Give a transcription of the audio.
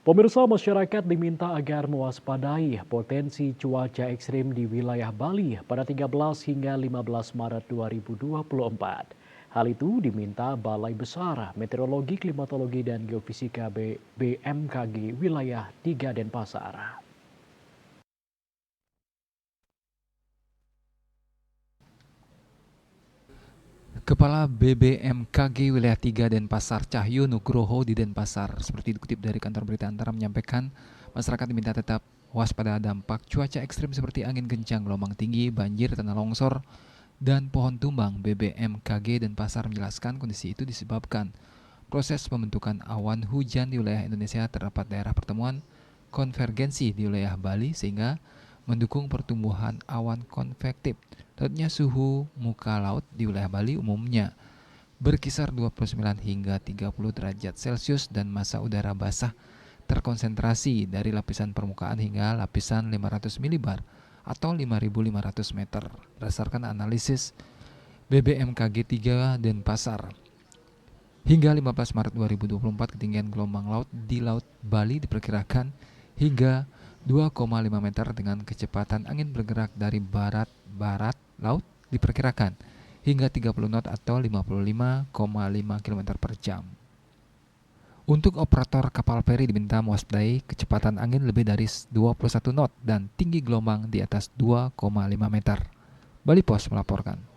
Pemirsa, masyarakat diminta agar mewaspadai potensi cuaca ekstrim di wilayah Bali pada 13 hingga 15 Maret 2024. Hal itu diminta Balai Besar Meteorologi, Klimatologi, dan Geofisika BMKG wilayah 3 Denpasar. Kepala BBMKG Wilayah 3 Denpasar Cahyo Nugroho di Denpasar, seperti dikutip dari kantor berita Antara, menyampaikan masyarakat diminta tetap waspada dampak cuaca ekstrim seperti angin kencang, gelombang tinggi, banjir, tanah longsor, dan pohon tumbang. BBMKG Denpasar menjelaskan kondisi itu disebabkan proses pembentukan awan hujan di wilayah Indonesia. Terdapat daerah pertemuan konvergensi di wilayah Bali sehingga mendukung pertumbuhan awan konvektif. Lautnya suhu muka laut di wilayah Bali umumnya berkisar 29 hingga 30 derajat Celcius dan massa udara basah terkonsentrasi dari lapisan permukaan hingga lapisan 500 milibar atau 5.500 meter. Berdasarkan analisis BBMKG 3 Denpasar, hingga 15 Maret 2024 ketinggian gelombang laut di Laut Bali diperkirakan hingga 2,5 meter dengan kecepatan angin bergerak dari barat-barat laut diperkirakan hingga 30 knot atau 55,5 km per jam. Untuk operator kapal feri diminta mewaspadai kecepatan angin lebih dari 21 knot dan tinggi gelombang di atas 2,5 meter. Bali Pos melaporkan.